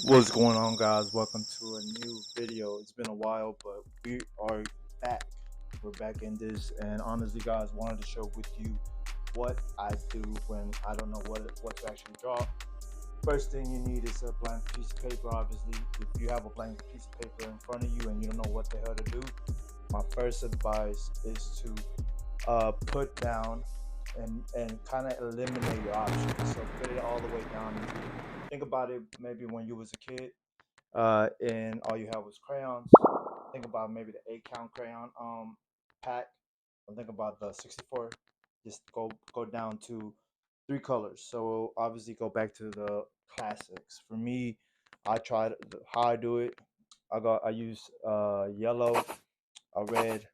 What's going on, guys? Welcome to a new video. It's been a while, but we are back. We're back in this, and honestly, guys, wanted to share with you what I do when I don't know what to actually draw. First thing you need is a blank piece of paper. Obviously, if you have a blank piece of paper in front of you and you don't know what the hell to do, my first advice is to put down and kind of eliminate your options. So put it all the way down. Think about it. Maybe when you was a kid and all you had was crayons. Think about maybe the 8 count crayon pack. Or think about the 64. Just go down to 3 colors. So obviously go back to the classics. For me, I tried how I do it. I use yellow, a red,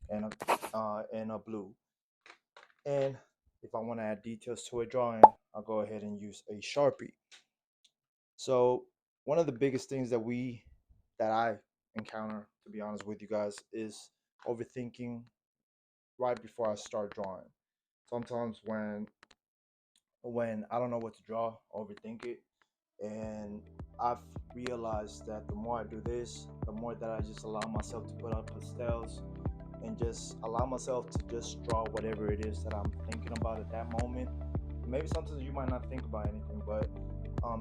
and a blue. And if I want to add details to a drawing, I'll go ahead and use a Sharpie. So one of the biggest things that I encounter, to be honest with you guys, is overthinking right before I start drawing. Sometimes when I don't know what to draw, I overthink it, and I've realized that the more I do this, the more that I just allow myself to put up pastels and just allow myself to just draw whatever it is that I'm thinking about at that moment. Maybe sometimes you might not think about anything, but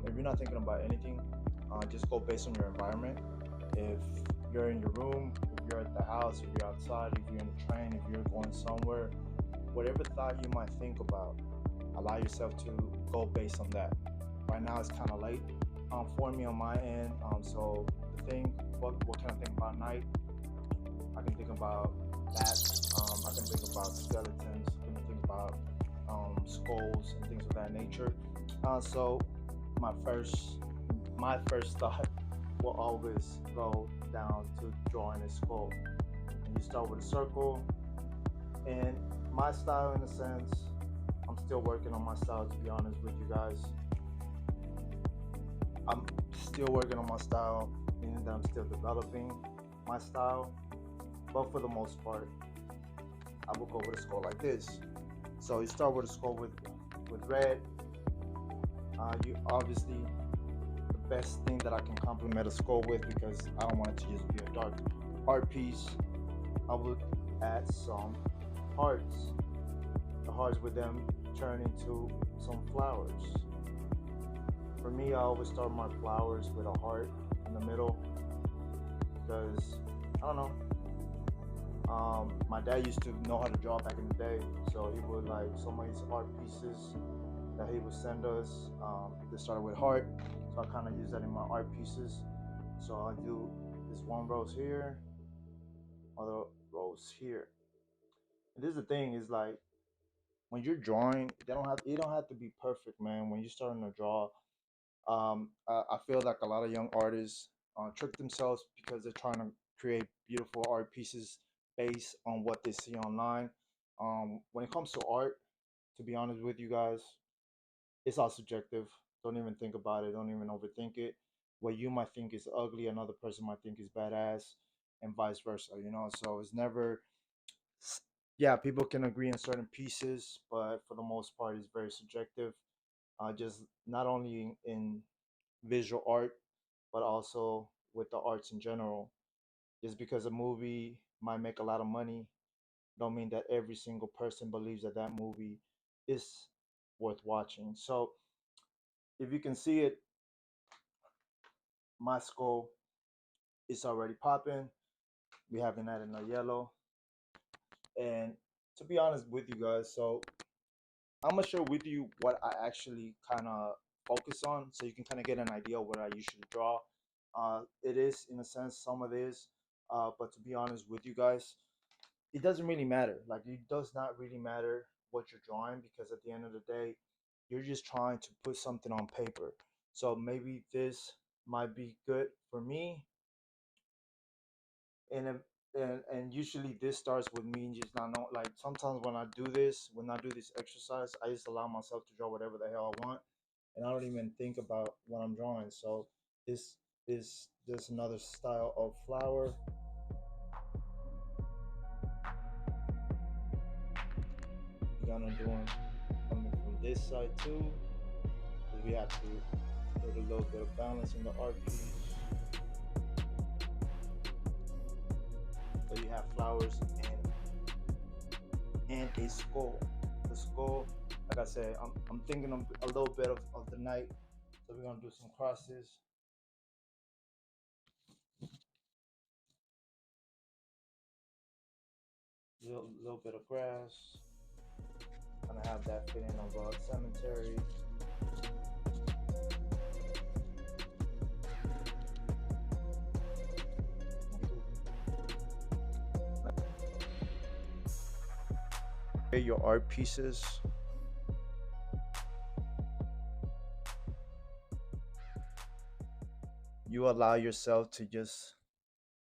if you're not thinking about anything, just go based on your environment. If you're in your room, if you're at the house, if you're outside, if you're in the train, if you're going somewhere, whatever thought you might think about, allow yourself to go based on that. Right now it's kind of late for me on my end. So the thing, what can I think about night? I can think about bats. I can think about skeletons. I can think about skulls and things of that nature. So my first my first thought will always go down to drawing a skull. And you start with a circle. And my style, in a sense, I'm still working on my style. To be honest with you guys, I'm still working on my style, meaning that I'm still developing my style. But for the most part, I will go with a skull like this. So you start with a skull with red. You obviously the best thing that I can complement a skull with, because I don't want it to just be a dark art piece. I would add some hearts. The hearts would then turn into some flowers. For me, I always start my flowers with a heart in the middle because I don't know. My dad used to know how to draw back in the day, so he would like some of his art pieces that he would send us. They started with heart, so I kind of use that in my art pieces. So I do this one rose here, other rose here. And this is the thing is like when you're drawing, you don't have to be perfect, man. When you're starting to draw, I feel like a lot of young artists trick themselves because they're trying to create beautiful art pieces based on what they see online. When it comes to art, to be honest with you guys, it's all subjective. Don't even think about it. Don't even overthink it. What you might think is ugly, another person might think is badass, and vice versa. So it's never. Yeah, people can agree on certain pieces, but for the most part, it's very subjective. Just not only in visual art, but also with the arts in general. Just because a movie might make a lot of money, don't mean that every single person believes that that movie is worth watching. So if you can see it, my skull is already popping. We haven't added no yellow. And to be honest with you guys, so I'm gonna share with you what I actually kind of focus on, so you can kind of get an idea of what I usually draw. It is, in a sense, some of this, but to be honest with you guys, it doesn't really matter. Like, it does not really matter what you're drawing, because at the end of the day, you're just trying to put something on paper. So maybe this might be good for me, and and usually this starts with me just not know. Like, sometimes when I do this exercise, I just allow myself to draw whatever the hell I want, and I don't even think about what I'm drawing. So this is just another style of flower. We're gonna do them coming from this side too, because we have to Put a little bit of balance in the art piece. So you have flowers and a skull. The skull, like I said, I'm thinking of a little bit of the night. So we're gonna do some crosses. Little bit of grass. Gonna have that feeling of a cemetery. Your art pieces. You allow yourself to just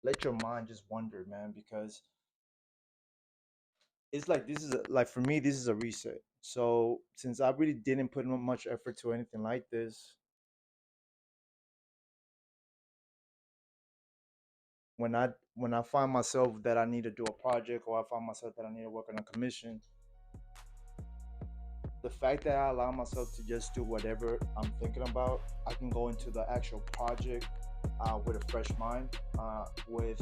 let your mind just wander, man, because it's like this is like for me this is a reset. So since I really didn't put much effort to anything like this, when I find myself that I need to do a project or I find myself that I need to work on a commission, the fact that I allow myself to just do whatever I'm thinking about, I can go into the actual project with a fresh mind, with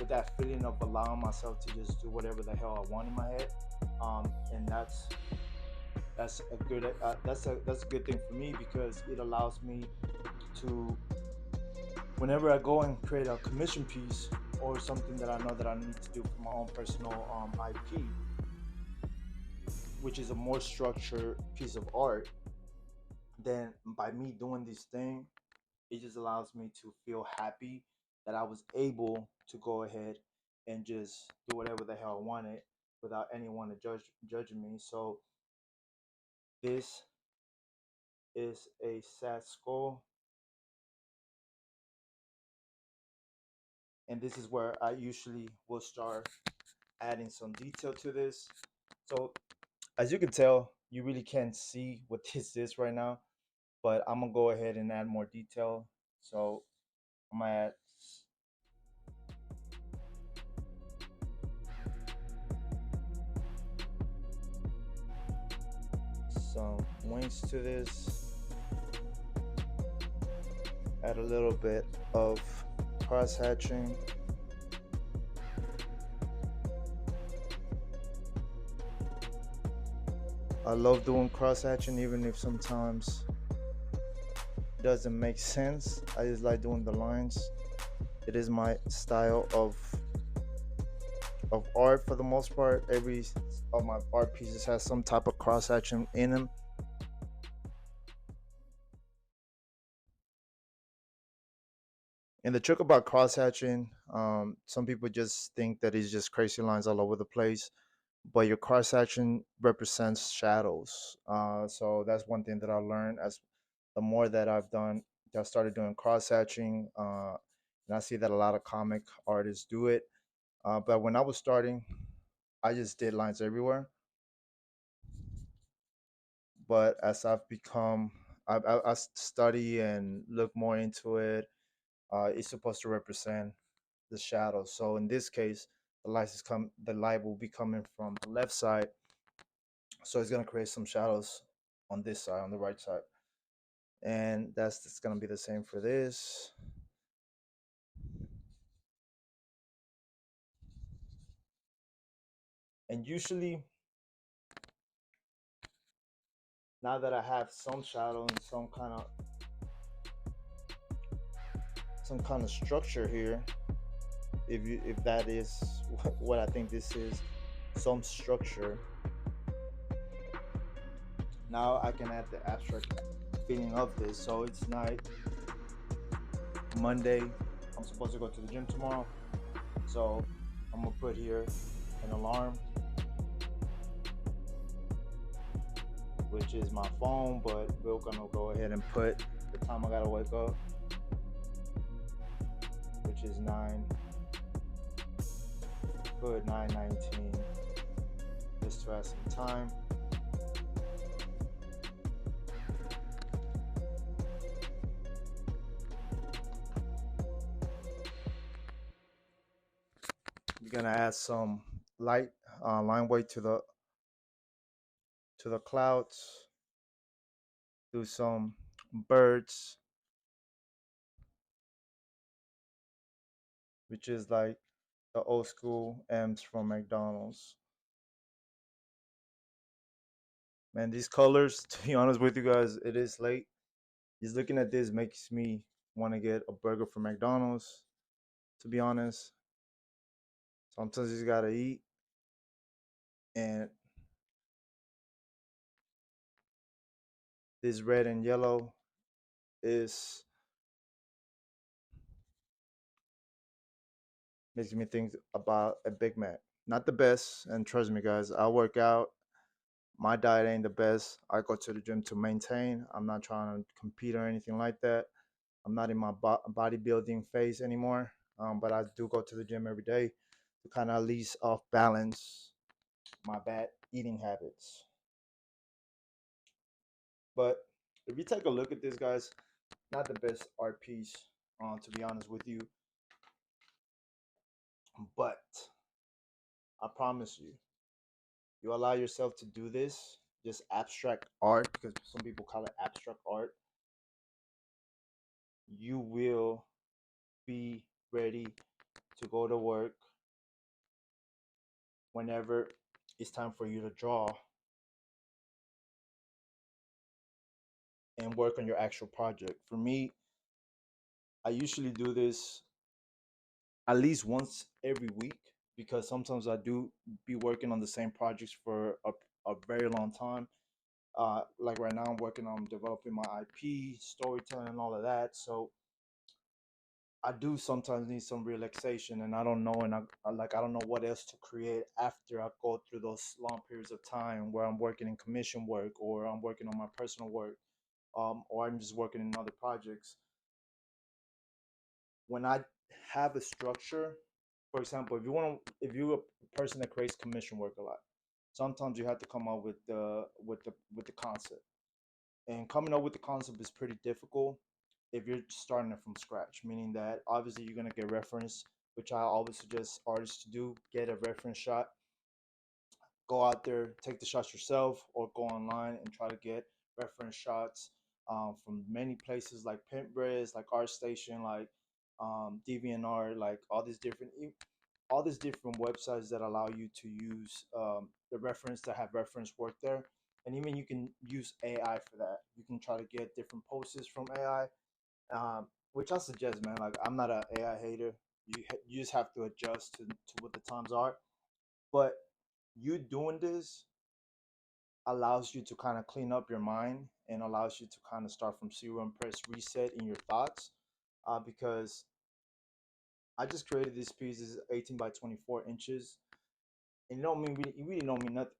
that feeling of allowing myself to just do whatever the hell I want in my head, and that's a good that's a good thing for me because it allows me to, whenever I go and create a commission piece or something that I know that I need to do for my own personal IP, which is a more structured piece of art, then by me doing this thing, it just allows me to feel happy that I was able to go ahead and just do whatever the hell I wanted without anyone to judging me. So this is a sad skull, and this is where I usually will start adding some detail to this. So as you can tell, you really can't see what this is right now, but I'm gonna go ahead and add more detail. So I'm gonna add some wings to this, add a little bit of cross hatching. I love doing cross hatching even if sometimes it doesn't make sense. I just like doing the lines. It is my style of art for the most part. Every of my art pieces has some type of cross hatching in them. And the trick about cross hatching, some people just think that it's just crazy lines all over the place, but your cross hatching represents shadows. So that's one thing that I learned as the more that I've done, I started doing cross hatching, and I see that a lot of comic artists do it. But when I was starting, I just did lines everywhere. But as I've become, I study and look more into it. It's supposed to represent the shadows. So in this case, the light will be coming from the left side, so it's gonna create some shadows on this side, on the right side, and that's it's gonna be the same for this. And usually, now that I have some shadow and some kind of structure here, if that is what I think this is, some structure. Now I can add the abstract feeling of this. So it's night, Monday. I'm supposed to go to the gym tomorrow, so I'm gonna put here an alarm, which is my phone, but we're gonna go ahead and put the time I gotta wake up, which is 9. Put 9:19, just to add some time. You're gonna add some light line weight to the clouds. Do some birds, which is like the old school M's from McDonald's. Man, these colors, to be honest with you guys, it is late. Just looking at this makes me want to get a burger from McDonald's, to be honest. Sometimes you just gotta eat. And this red and yellow is makes me think about a Big Mac. Not the best, and trust me, guys, I work out. My diet ain't the best. I go to the gym to maintain. I'm not trying to compete or anything like that. I'm not in my bodybuilding phase anymore. But I do go to the gym every day to kind of at least off balance my bad eating habits. But if you take a look at this, guys, not the best art piece, to be honest with you. But I promise you, you allow yourself to do this, just abstract art, because some people call it abstract art, you will be ready to go to work whenever it's time for you to draw and work on your actual project. For me, I usually do this at least once every week because sometimes I do be working on the same projects for a very long time. Like right now, I'm working on developing my IP, storytelling, and all of that. So I do sometimes need some relaxation, and I don't know, and I don't know what else to create after I go through those long periods of time where I'm working in commission work or I'm working on my personal work, or I'm just working in other projects. When I have a structure, for example, if you're a person that creates commission work a lot, sometimes you have to come up with the concept, and coming up with the concept is pretty difficult if you're starting it from scratch. Meaning that obviously you're gonna get reference, which I always suggest artists to do: get a reference shot, go out there, take the shots yourself, or go online and try to get reference shots from many places like Pinterest, like ArtStation, like DeviantArt, like all these different websites that allow you to use the reference to have reference work there. And even you can use AI for that. You can try to get different posts from AI, which I suggest, man. Like I'm not an AI hater. You just have to adjust to what the times are. But you doing this allows you to kind of clean up your mind and allows you to kind of start from zero and press reset in your thoughts. Because I just created this piece. This is 18 by 24 inches, and you really don't mean nothing.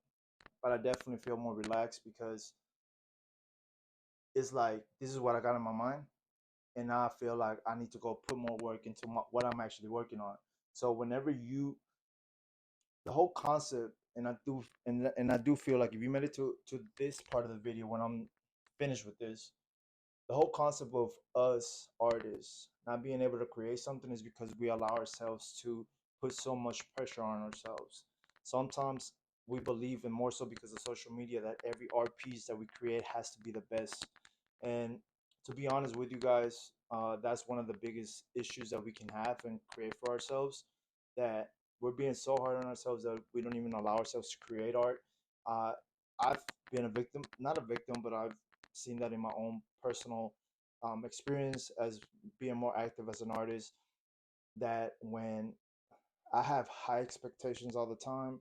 But I definitely feel more relaxed because it's like this is what I got in my mind, and now I feel like I need to go put more work into what I'm actually working on. So whenever you, the whole concept, and I do feel like if you made it to this part of the video when I'm finished with this, the whole concept of us artists not being able to create something is because we allow ourselves to put so much pressure on ourselves. Sometimes we believe, and more so because of social media, that every art piece that we create has to be the best. And to be honest with you guys, that's one of the biggest issues that we can have and create for ourselves. That we're being so hard on ourselves that we don't even allow ourselves to create art. Uh, I've been a victim, not a victim, but I've seen that in my own personal experience as being more active as an artist. That when I have high expectations all the time,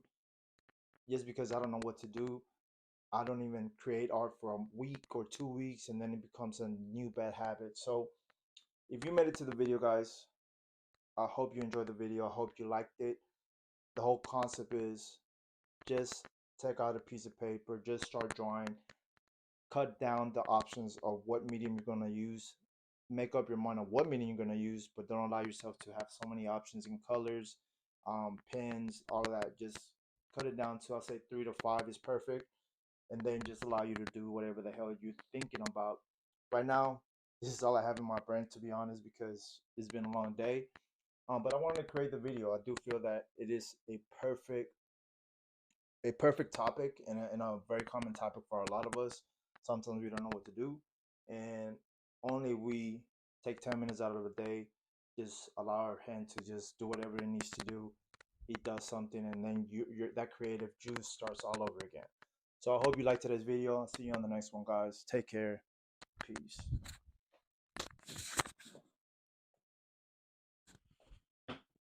just because I don't know what to do, I don't even create art for a week or 2 weeks, and then it becomes a new bad habit. So, if you made it to the video, guys, I hope you enjoyed the video. I hope you liked it. The whole concept is just take out a piece of paper, just start drawing, cut down the options of what medium you're going to use, make up your mind on what medium you're going to use, but don't allow yourself to have so many options in colors, pens, all of that. Just cut it down to, I'll say, 3 to 5 is perfect, and then just allow you to do whatever the hell you're thinking about. Right now, this is all I have in my brain, to be honest, because it's been a long day. But I wanted to create the video. I do feel that it is a perfect topic and a very common topic for a lot of us. Sometimes we don't know what to do, and only we take 10 minutes out of the day, just allow our hand to just do whatever it needs to do. It does something, and then that creative juice starts all over again. So I hope you liked today's video. I'll see you on the next one, guys. Take care. Peace.